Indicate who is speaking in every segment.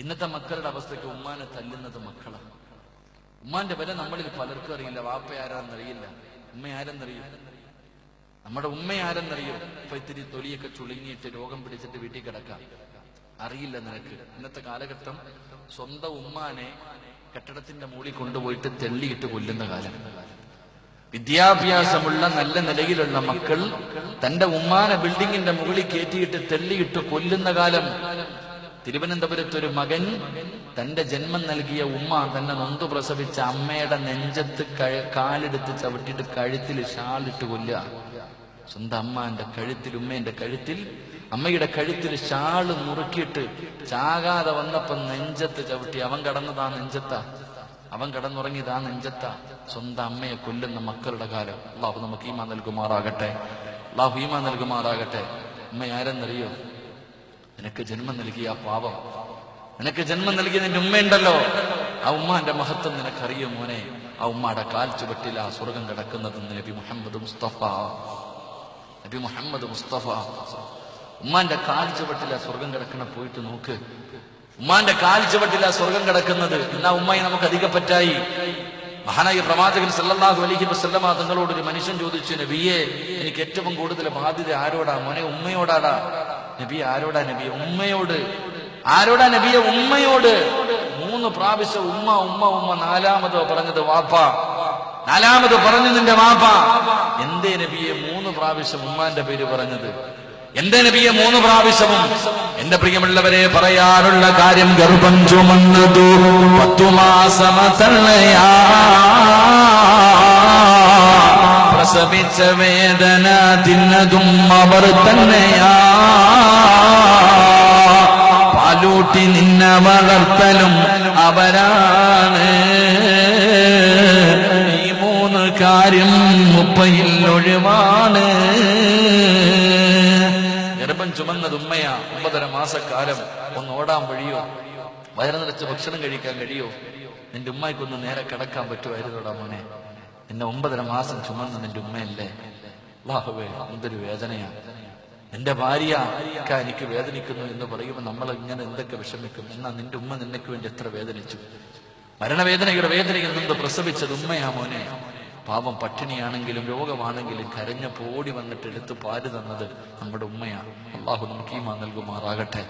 Speaker 1: ഇന്നത്തെ മക്കളുടെ അവസ്ഥയ്ക്ക് ഉമ്മാനെ തല്ലുന്നത് മക്കളാണ്. ഉമ്മാന്റെ വില നമ്മളിൽ പലർക്കും അറിയില്ല. വാപ്പ ആരാന്നറിയില്ല, ഉമ്മ ആരെന്നറിയോ? നമ്മുടെ ഉമ്മ ആരെന്നറിയോ? ഇപ്പൊ ഇത്തിരി തൊലിയൊക്കെ ചുളുങ്ങിയിട്ട് രോഗം പിടിച്ചിട്ട് വീട്ടിൽ കിടക്കാം, അറിയില്ല നിനക്ക്. ഇന്നത്തെ കാലഘട്ടം സ്വന്തം ഉമ്മാനെ കെട്ടിടത്തിന്റെ മുകളിൽ കൊണ്ടുപോയിട്ട് തെള്ളിയിട്ട് കൊല്ലുന്ന കാലം. വിദ്യാഭ്യാസമുള്ള നല്ല നിലയിലുള്ള മക്കൾ തന്റെ ഉമ്മാനെ ബിൽഡിങ്ങിന്റെ മുകളിൽ കയറ്റിയിട്ട് തെള്ളിയിട്ട് കൊല്ലുന്ന കാലം. തിരുവനന്തപുരത്തൊരു മകൻ തന്റെ ജന്മം നൽകിയ ഉമ്മ തന്നെ നൊന്തു പ്രസവിച്ച അമ്മയുടെ നെഞ്ചത്ത് കാലെടുത്ത് ചവിട്ടിയിട്ട് കഴുത്തിൽ ഷാളിട്ട് കൊല്ലുക. സ്വന്തം അമ്മാന്റെ കഴുത്തിൽ, ഉമ്മേന്റെ കഴുത്തിൽ, അമ്മയുടെ കഴുത്തിൽ ഷാള് മുറുക്കിയിട്ട് ചാകാതെ വന്നപ്പം നെഞ്ചത്ത് ചവിട്ടി. അവൻ കടന്നതാ നെഞ്ചത്താ, അവൻ കടന്നുറങ്ങിയതാ നെഞ്ചത്താ. സ്വന്തം അമ്മയെ കൊല്ലുന്ന മക്കളുടെ കാലം. അള്ളാഹു നമുക്ക് ഈമാൻ നൽകുമാറാകട്ടെ, അള്ളാഹു ഈമാൻ നൽകുമാറാകട്ടെ. ഉമ്മ ആരെന്നറിയോ? നിനക്ക് ജന്മം നൽകിയ ആ പാവം, നിനക്ക് ജന്മം നൽകിയ നിന്റെ ഉമ്മയുണ്ടല്ലോ, ആ ഉമ്മാന്റെ മഹത്വം നിനക്കറിയോ മോനെ? ആ ഉമ്മയുടെ കാൽ ചുവട്ടിൽ ആ സ്വർഗം കിടക്കുന്നതെന്ന് നബി മുഹമ്മദ് മുസ്തഫ, നബി മുഹമ്മദ് മുസ്തഫ. ഉമ്മാന്റെ കാൽ ചുവട്ടിൽ ആ സ്വർഗം കിടക്കണ പോയിട്ട് നോക്ക്. ഉമ്മാന്റെ കാൽ ചുവട്ടിൽ ആ സ്വർഗം കിടക്കുന്നത്. എന്നാ ഉമ്മയെ നമുക്ക് അധികം പറ്റായി. മഹാനായ പ്രവാചകൻ സല്ലല്ലാഹു അലൈഹി വസല്ലമ തങ്ങളോട് ഒരു മനുഷ്യൻ ചോദിച്ചു, നബിയെ, എനിക്ക് ഏറ്റവും കൂടുതൽ ബാധ്യത ആരോടാ മോനെ? ഉമ്മയോടാടാ. നബി ആരോടാ നബിയെ? ഉമ്മയോട്. ആരോടാ നബിയെ? ഉമ്മയോട്. 3 പ്രാവശ്യം ഉമ്മ ഉമ്മ ഉമ്മ. നാലാമത് പറഞ്ഞത് വാപ്പ. നാലാമത് പറഞ്ഞു നിന്റെ വാപ്പ. എന്തേ നബിയെ 3 പ്രാവശ്യം ഉമ്മാന്റെ പേര് പറഞ്ഞത്? എന്റെ നബിയെ 3 പ്രാവശ്യവും? എന്റെ പ്രിയമുള്ളവരെ, പറയാനുള്ള കാര്യം, ഗർഭം ചുമന്നതു 10 മാസം തള്ളയാ, പ്രസവിച്ച വേദന തിന്നതും അവർ തന്നെയാ, പാലൂട്ടി നിന്നെ വളർത്തലും അവരാണ്. ഈ 3 കാര്യം ഉപ്പയിൽ ഒഴിവാണ്. ഗർഭം ചുമന്നത് ഉമ്മയാ. 9.5 മാസക്കാലം ഒന്ന് ഓടാൻ വഴിയോ? വയറ് നിറച്ച് ഭക്ഷണം കഴിക്കാൻ കഴിയോ? നിന്റെ ഉമ്മയ്ക്കൊന്ന് നേരെ കിടക്കാൻ പറ്റുമായിരുന്നോടാ മോനെ? നിന്നെ 9.5 മാസം ചുമന്ന് നിന്റെ ഉമ്മയല്ലേ? അല്ലാഹുവേ, എന്തൊരു വേദനയാ. എന്റെ ഭാര്യ എനിക്ക് വേദനിക്കുന്നു എന്ന് പറയുമ്പോൾ നമ്മൾ ഇങ്ങനെ എന്തൊക്കെ വിഷമിക്കും. എന്നാ നിന്റെ ഉമ്മ നിനക്ക് വേണ്ടി എത്ര വേദനിച്ചു. മരണവേദനയുടെ വേദനയിൽ നിന്ന് പ്രസവിച്ചത് ഉമ്മയാ മോനെ. പാവം പട്ടിണിയാണെങ്കിലും രോഗമാണെങ്കിലും കരഞ്ഞ പോടി വന്നിട്ട് എടുത്ത് പാല് തന്നത് നമ്മുടെ ഉമ്മയാണ്. അള്ളാഹു നമുക്ക് ഈമാൻ നൽകുമാറാകട്ടെ.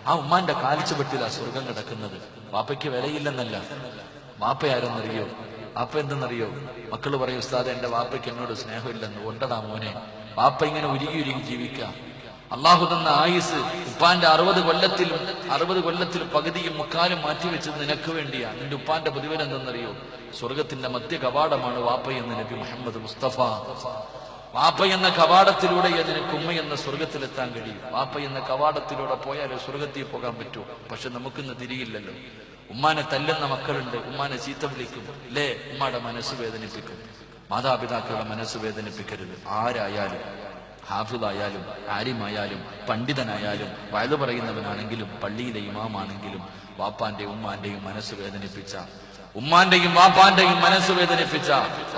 Speaker 1: ആ ഉമ്മാന്റെ കാൽച്ചുവട്ടിലാ സ്വർഗം കിടക്കുന്നത്. വാപ്പയ്ക്ക് വിലയില്ലെന്നല്ല. വാപ്പ ആരെന്നറിയോ? വാപ്പ എന്തെന്നറിയോ? മക്കള് പറയും, ഉസ്താദ് എന്റെ വാപ്പയ്ക്ക് എന്നോട് സ്നേഹമില്ലെന്ന്. ഉണ്ടടാ മോനെ, വാപ്പ ഇങ്ങനെ ഉരുകി ഉരുകി ജീവിക്കാം. അള്ളാഹു തന്ന ആയുസ് ഉപ്പാന്റെ 60 കൊല്ലത്തിലും പകുതിയും മുക്കാലും മാറ്റിവെച്ചത് നിനക്ക് വേണ്ടിയാ. നിന്റെ ഉപ്പാന്റെ പ്രതിഫലം എന്തെന്നറിയോ? സ്വർഗത്തിന്റെ മധ്യ കവാടമാണ് വാപ്പയെന്ന് നബി മുഹമ്മദ് മുസ്തഫ. വാപ്പ എന്ന കവാടത്തിലൂടെ നിനക്ക് ഉമ്മ എന്ന സ്വർഗത്തിലെത്താൻ കഴിയും. വാപ്പ എന്ന കവാടത്തിലൂടെ പോയാലേ സ്വർഗത്തിൽ പോകാൻ പറ്റൂ. പക്ഷെ നമുക്കിന്ന് തിരിയില്ലല്ലോ. ഉമ്മാനെ തല്ലുന്ന മക്കളുണ്ട്, ഉമ്മാനെ ചീത്ത വിളിക്കും, അല്ലേ? ഉമ്മയുടെ മനസ്സ് വേദനിപ്പിക്കും. മാതാപിതാക്കളുടെ മനസ്സ് വേദനിപ്പിക്കരുത്. ആരായാലും, ഹാഫിളായാലും ആരിമായാലും പണ്ഡിതനായാലും വയത് പറയുന്നവനാണെങ്കിലും പള്ളിയിലെ ഇമാമാണെങ്കിലും വാപ്പാന്റെയും ഉമ്മാന്റെയും മനസ്സ് വേദനിപ്പിച്ച, ഉമ്മാന്റെയും വാപ്പാന്റെയും മനസ്സ് വേദനിപ്പിച്ച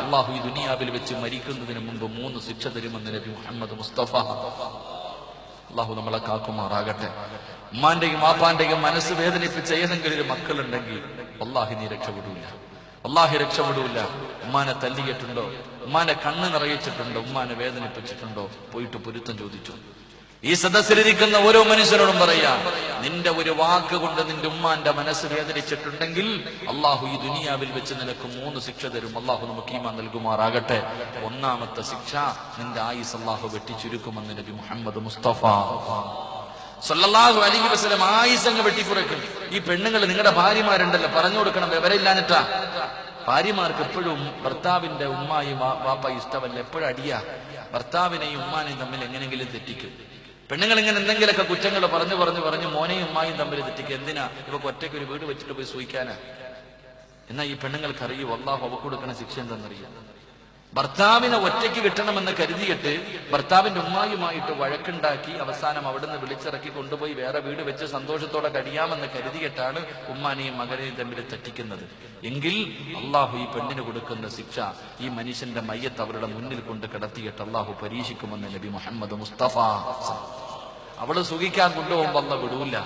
Speaker 1: അള്ളാഹു ഈ ദുനിയാവിൽ വെച്ച് മരിക്കുന്നതിന് മുമ്പ് 3 ശിക്ഷ തരുമെന്ന് നബി മുഹമ്മദ് മുസ്തഫ. അള്ളാഹു നമ്മളെ കാക്കുമാറാകട്ടെ. ഉമ്മാന്റെയും വാപ്പാന്റെയും മനസ്സ് വേദനിപ്പിച്ച ഏതെങ്കിലും ഒരു മക്കളുണ്ടെങ്കിൽ അള്ളാഹി നീ രക്ഷപ്പെടൂല, അള്ളാഹി രക്ഷപ്പെടൂല. ഉമ്മാനെ തല്ലിയിട്ടുണ്ടോ? ഉമ്മാനെ കണ്ണ് നിറയിച്ചിട്ടുണ്ടോ? ഉമ്മാനെ വേദനിപ്പിച്ചിട്ടുണ്ടോ? പോയിട്ട് പൊരുത്തം ചോദിച്ചു. ഈ സദസ്സിലിരിക്കുന്ന ഓരോ മനുഷ്യരോടും പറയാ, നിന്റെ ഒരു വാക്ക് കൊണ്ട് നിന്റെ ഉമ്മാന്റെ മനസ്സ് വേദനിച്ചിട്ടുണ്ടെങ്കിൽ അള്ളാഹു ഈ ദുനിയാവിൽ വെച്ച് നിനക്ക് 3 ശിക്ഷ തരും. അള്ളാഹു നമുക്ക് ഈമാൻ നൽകുമാറാകട്ടെ. ഒന്നാമത്തെ ശിക്ഷ, നിന്റെ ആയുസ് അള്ളാഹു വെട്ടിച്ചുരുക്കുമെന്ന് നബി മുഹമ്മദ് മുസ്തഫ സല്ലല്ലാഹു അലൈഹി വസല്ലം ആയുസ് അങ്ങ് വെട്ടിക്കുറയ്ക്കും. ഈ പെണ്ണുങ്ങൾ, നിങ്ങളുടെ ഭാര്യമാരുണ്ടല്ലോ, പറഞ്ഞു കൊടുക്കണം, വിവരമില്ലാഞ്ഞിട്ടാ. ഭാര്യമാർക്ക് എപ്പോഴും ഭർത്താവിന്റെ ഉമ്മായും വാപ്പായും ഇഷ്ടമല്ല. എപ്പോഴും അടിയാ. ഭർത്താവിനെയും ഉമ്മാനെയും തമ്മിൽ എങ്ങനെങ്കിലും തെറ്റിക്കും. പെണ്ണുങ്ങൾ ഇങ്ങനെ എന്തെങ്കിലുമൊക്കെ കുറ്റങ്ങൾ പറഞ്ഞു മോനെയും ഉമ്മായും തമ്മിൽ തെറ്റിക്കും. എന്തിനാ? ഇവക്ക് ഒറ്റയ്ക്ക് ഒരു വീട് വെച്ചിട്ട് പോയി സൂയിക്കാനാ. എന്നാ ഈ പെണ്ണുങ്ങൾക്ക് അറിയൂ അള്ളാഹു അവക്ക് കൊടുക്കുന്ന ശിക്ഷ എന്തെന്നറിയാം. ഭർത്താവിനെ ഒറ്റയ്ക്ക് കിട്ടണമെന്ന് കരുതിയിട്ട് ഭർത്താവിന്റെ ഉമ്മായുമായിട്ട് വഴക്കുണ്ടാക്കി അവസാനം അവിടുന്ന് വിളിച്ചിറക്കി കൊണ്ടുപോയി വേറെ വീട് വെച്ച് സന്തോഷത്തോടെ കഴിയാമെന്ന് കരുതിയിട്ടാണ് ഉമ്മാനെയും മകനെയും തമ്മിൽ തെറ്റിക്കുന്നത്. എങ്കിൽ അള്ളാഹു ഈ പെണ്ണിന് കൊടുക്കുന്ന ശിക്ഷ, ഈ മനുഷ്യന്റെ മയ്യത്ത് അവരുടെ മുന്നിൽ കൊണ്ട് കിടത്തിയിട്ട് അള്ളാഹു പരീക്ഷിക്കുമെന്ന് നബി മുഹമ്മദ് മുസ്തഫ. അവള് സുഖിക്കാൻ കൊണ്ടുപോകുമ്പോ അള്ളാഹ് വിടൂല.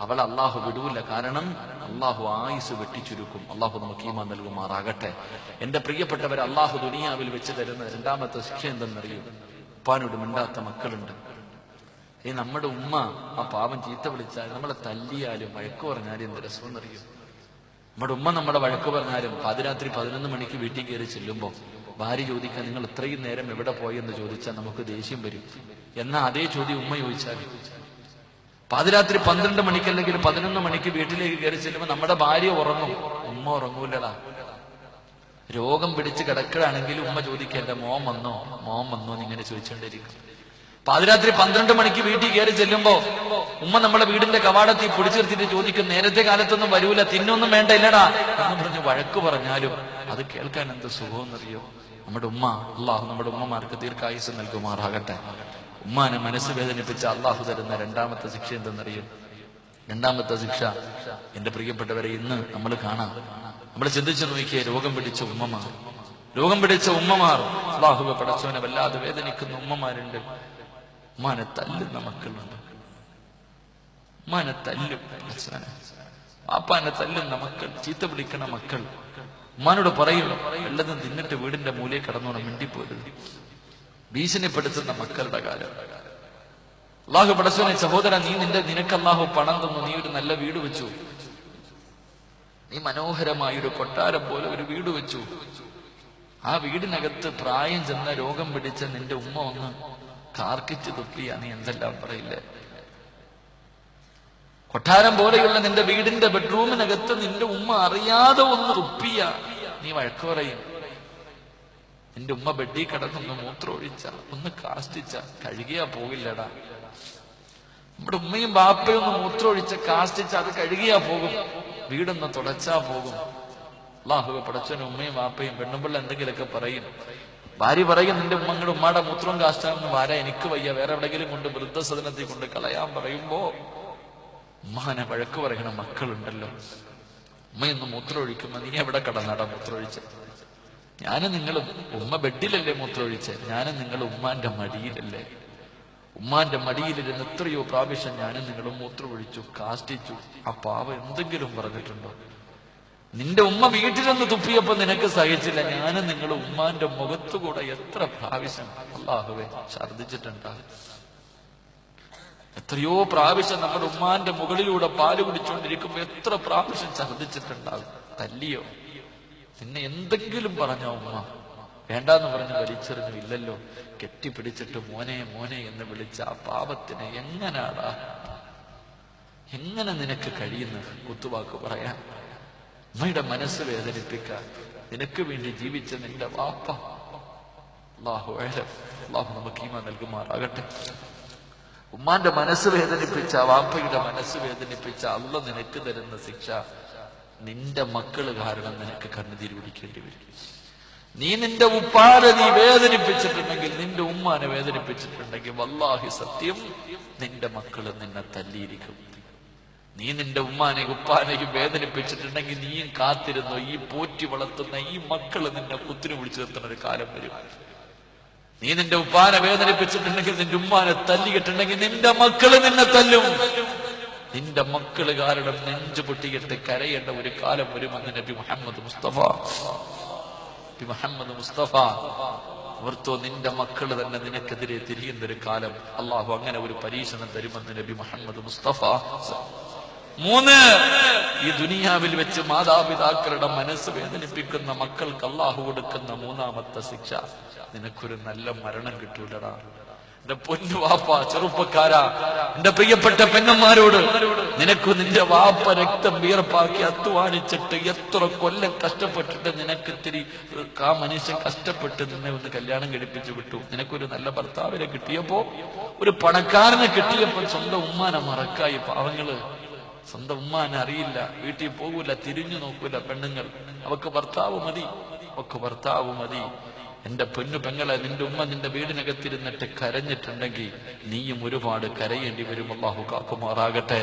Speaker 1: അവളെ അള്ളാഹു വിടൂല. കാരണം അള്ളാഹു ആയുസ് വെട്ടിച്ചുരുക്കും. അള്ളാഹു നമുക്ക് ഈമാൻ നൽകുമാറാകട്ടെ. എന്റെ പ്രിയപ്പെട്ടവരെ, അള്ളാഹു ദുനിയാവിൽ വെച്ച് തരുന്ന രണ്ടാമത്തെ ശിക്ഷ എന്തെന്നറിയും? ഉപ്പാനോട് മിണ്ടാത്ത മക്കളുണ്ട്. നമ്മുടെ ഉമ്മ ആ പാവം ചീത്ത വിളിച്ചാൽ, നമ്മളെ തല്ലിയാലും വഴക്ക് പറഞ്ഞാലും എന്ത് രസമെന്നറിയും? നമ്മുടെ ഉമ്മ നമ്മളെ വഴക്ക് പറഞ്ഞാലും പാതിരാത്രി 11 മണിക്ക് വീട്ടിൽ കയറി ചെല്ലുമ്പോൾ ഭാര്യ ചോദിക്കാൻ, നിങ്ങൾ ഇത്രയും നേരം എവിടെ പോയെന്ന് ചോദിച്ചാൽ നമുക്ക് ദേഷ്യം വരും. എന്നാ അതേ ചോദ്യം ഉമ്മ ചോദിച്ചാൽ, പാതിരാത്രി 12 മണിക്ക് അല്ലെങ്കിൽ 11 മണിക്ക് വീട്ടിലേക്ക് കയറി ചെല്ലുമ്പോൾ നമ്മുടെ ഭാര്യ ഉറങ്ങും, ഉമ്മ ഉറങ്ങൂലടാ. രോഗം പിടിച്ച് കിടക്കുകയാണെങ്കിൽ ഉമ്മ ചോദിക്കുക, എന്റെ മോൻ വന്നോ എന്ന് ഇങ്ങനെ ചോദിച്ചുകൊണ്ടിരിക്കും. പാതിരാത്രി 12 മണിക്ക് വീട്ടിൽ കയറി ചെല്ലുമ്പോ ഉമ്മ നമ്മളെ വീടിന്റെ കവാടത്തിൽ പിടിച്ചിർത്തിട്ട് ചോദിക്കും, നേരത്തെ കാലത്തൊന്നും വരൂല, തിന്നൊന്നും വേണ്ട ഇല്ലടാ എന്ന് പറഞ്ഞ് വഴക്ക് പറഞ്ഞാലും അത് കേൾക്കാൻ എന്ത് സുഖമെന്നറിയോ? നമ്മുടെ ഉമ്മ, അള്ളാഹു നമ്മുടെ ഉമ്മമാർക്ക് ദീർഘായുസ് നൽകുമാറാകട്ടെ. ഉമ്മാനെ മനസ്സ് വേദനിപ്പിച്ച അള്ളാഹു തരുന്ന രണ്ടാമത്തെ ശിക്ഷ എന്തെന്നറിയും? രണ്ടാമത്തെ ശിക്ഷ, എന്റെ പ്രിയപ്പെട്ടവരെ, ഇന്ന് നമ്മൾ കാണാം, നമ്മൾ ചിന്തിച്ചു നോക്കിയേ, രോഗം പിടിച്ച ഉമ്മമാർ, അള്ളാഹുവെ പടച്ചവനെ വല്ലാതെ വേദനിക്കുന്ന ഉമ്മമാരുണ്ട്. ഉമ്മാനെ തല്ലുന്ന മക്കളുണ്ട്. ഉമ്മാനെ തല്ലും, പാപ്പാനെ തല്ലുന്ന മക്കൾ, ചീത്ത വിളിക്കണ മക്കൾ. ഉമ്മാനോട് പറയും, വല്ലതും തിന്നിട്ട് വീടിന്റെ മൂലയിൽ കടന്നോണം, മിണ്ടിപ്പോരുത്. ഭീഷണിപ്പെടുത്തുന്ന മക്കളുടെ കാലം. അള്ളാഹു പടച്ചവനെ, സഹോദര, നിനക്ക് അള്ളാഹു പണം തന്നു, നീ ഒരു നല്ല വീട് വെച്ചു, നീ മനോഹരമായൊരു കൊട്ടാരം പോലെ ഒരു വീട് വെച്ചു. ആ വീടിനകത്ത് പ്രായം ചെന്ന രോഗം പിടിച്ച നിന്റെ ഉമ്മ ഒന്ന് കാർക്കിച്ച് തുപ്പിയാ നീ എന്തെല്ലാം പറയില്ലേ? കൊട്ടാരം പോലെയുള്ള നിന്റെ വീടിന്റെ ബെഡ്റൂമിനകത്ത് നിന്റെ ഉമ്മ അറിയാതെ ഒന്ന് തുപ്പിയ നീ വഴക്ക് പറയും. നിന്റെ ഉമ്മ ബെഡി കിടന്നൊന്ന് മൂത്രമൊഴിച്ച, ഒന്ന് കാഷ്ടിച്ച, കഴുകിയാ പോകില്ലടാ. നമ്മുടെ ഉമ്മയും ബാപ്പയും ഒന്ന് മൂത്രമൊഴിച്ച, കാഷ്ടിച്ച, അത് കഴുകിയാ പോകും. വീടൊന്ന് തുടച്ചാ പോകും. അല്ലാഹുവേ പടച്ചവനെ, ഉമ്മയും ബാപ്പയും പെണ്ണുമ്പിള്ള എന്തെങ്കിലുമൊക്കെ പറയും. ഭാര്യ പറയും, നിന്റെ ഉമ്മങ്ങളുടെ ഉമ്മാടെ മൂത്രവും കാഷ്ടാണെന്ന് വാര, എനിക്ക് വയ്യ, വേറെ എവിടെയെങ്കിലും കൊണ്ട് വൃദ്ധസദനത്തിൽ കൊണ്ട് കളയാൻ പറയുമ്പോ ഉമ്മാനെ വഴക്ക് പറയണ മക്കളുണ്ടല്ലോ. ഉമ്മയൊന്ന് മൂത്രമൊഴിക്കുമ്പോ, നീ എവിടെ കടന്നാടാ മൂത്രമൊഴിച്ച്? ഞാനും നിങ്ങളും, ഉമ്മ ബെഡിലല്ലേ മൂത്രമൊഴിച്ച്, ഞാനും നിങ്ങൾ ഉമ്മാന്റെ മടിയിലല്ലേ? ഉമ്മാന്റെ മടിയിലിരുന്ന് എത്രയോ പ്രാവശ്യം ഞാനും നിങ്ങളും മൂത്രമൊഴിച്ചു, കാഷ്ടിച്ചു. ആ പാവ എന്തെങ്കിലും പറഞ്ഞിട്ടുണ്ടോ? നിന്റെ ഉമ്മ വീട്ടിലൊന്ന് തുപ്പിയപ്പോ നിനക്ക് സഹിച്ചില്ല, ഞാനും നിങ്ങൾ ഉമ്മാന്റെ മുഖത്തുകൂടെ എത്ര പ്രാവശ്യം അല്ലാഹുവേ ഛർദിച്ചിട്ടുണ്ടാകും. എത്രയോ പ്രാവശ്യം നമ്മുടെ ഉമ്മാന്റെ മുകളിലൂടെ പാല് കുടിച്ചുകൊണ്ടിരിക്കുമ്പോ എത്ര പ്രാവശ്യം ഛർദിച്ചിട്ടുണ്ടാകും. തല്ലിയോ? നിന്നെ എന്തെങ്കിലും പറഞ്ഞോ ഉമ്മ? വേണ്ടാന്ന് പറഞ്ഞ് വലിച്ചെറിഞ്ഞു? ഇല്ലല്ലോ. കെട്ടിപ്പിടിച്ചിട്ട് മോനെ മോനെ എന്ന് വിളിച്ച ആ പാപത്തിനെ എങ്ങനെ നിനക്ക് കഴിയുന്നു കുത്തുവാക്ക് പറയാൻ? ഉമ്മയുടെ മനസ്സ് വേദനിപ്പിക്കാൻ നിനക്ക് വേണ്ടി ജീവിച്ച നിന്റെ വാപ്പ, അല്ലാഹു നമുക്ക് ഈമാൻ നൽകുമാറാകട്ടെ. ഉമ്മാന്റെ മനസ്സ് വേദനിപ്പിച്ച, വാപ്പയുടെ മനസ്സ് വേദനിപ്പിച്ച അള്ളാഹു നിനക്ക് തരുന്ന ശിക്ഷ, നിന്റെ മക്കള് കാരണം നിനക്ക് കണ്ണുനീര് കുടിക്കേണ്ടി വരും. നീ നിന്റെ ഉപ്പാനെ നീ വേദനിപ്പിച്ചിട്ടുണ്ടെങ്കിൽ, നിന്റെ ഉമ്മാനെ വേദനിപ്പിച്ചിട്ടുണ്ടെങ്കിൽ, വല്ലാഹി സത്യം, നിന്റെ മക്കള് നിന്നെ തല്ലിയിരിക്കും. നീ നിന്റെ ഉമ്മാനെയും ഉപ്പാനെയും വേദനിപ്പിച്ചിട്ടുണ്ടെങ്കിൽ, നീയും കാത്തിരുന്നോ, ഈ പോറ്റി വളർത്തുന്ന ഈ മക്കള് നിന്നെ കുത്തിനു പിടിച്ചു നിർത്തുന്ന ഒരു കാലം വരും. നീ നിന്റെ ഉപ്പാനെ വേദനിപ്പിച്ചിട്ടുണ്ടെങ്കിൽ, നിന്റെ ഉമ്മാനെ തല്ലിയിട്ടുണ്ടെങ്കിൽ, നിന്റെ മക്കള് നിന്നെ തല്ലും. നിന്റെ മക്കള് കാരണം നെഞ്ചു പൊട്ടിയിട്ട് കരയേണ്ട ഒരു കാലം വരുമെന്ന് നബി മുഹമ്മദ് മുസ്തഫ ഓർത്തോ. നിന്റെ മക്കള് തന്നെ നിനക്കെതിരെ തിരിയുന്ന ഒരു കാലം, അള്ളാഹു അങ്ങനെ ഒരു പരീക്ഷണം തരുമെന്ന് നബി മുഹമ്മദ് മുസ്തഫ. 3, ഈ ദുനിയാവിൽ വെച്ച് മാതാപിതാക്കളുടെ മനസ്സ് വേദനിപ്പിക്കുന്ന മക്കൾക്ക് അള്ളാഹു കൊടുക്കുന്ന 3ാമത്തെ ശിക്ഷ, നിനക്കൊരു നല്ല മരണം കിട്ടൂലടാ. എന്റെ പൊന്നു വാപ്പ, ചെറുപ്പക്കാരാ, എന്റെ പ്രിയപ്പെട്ട പെണ്ണന്മാരോട്, നിനക്ക് നിന്റെ വാപ്പ രക്തം വിയർപ്പാക്കി അധ്വാനിച്ചിട്ട് എത്ര കൊല്ലം കഷ്ടപ്പെട്ടിട്ട് നിനക്കിത്തിരി ആ മനുഷ്യൻ കഷ്ടപ്പെട്ട് നിന്നെ ഒന്ന് കല്യാണം കഴിപ്പിച്ചു വിട്ടു. നിനക്കൊരു നല്ല ഭർത്താവിനെ കിട്ടിയപ്പോ, ഒരു പണക്കാരനെ കിട്ടിയപ്പോൾ സ്വന്തം ഉമ്മാനെ മറക്കായി പാവങ്ങള്. സ്വന്തം ഉമ്മാനെ അറിയില്ല, വീട്ടിൽ പോകൂല, തിരിഞ്ഞു നോക്കൂല പെണ്ണുങ്ങൾ. അവക്ക് ഭർത്താവ് മതി. എന്റെ പൊന്നു പെങ്ങളെ, നിന്റെ ഉമ്മ നിന്റെ വീടിനകത്തിരുന്നിട്ട് കരഞ്ഞിട്ടുണ്ടെങ്കിൽ നീയും ഒരുപാട് കരയേണ്ടി വരും. അല്ലാഹു കാക്കുമാറാകട്ടെ.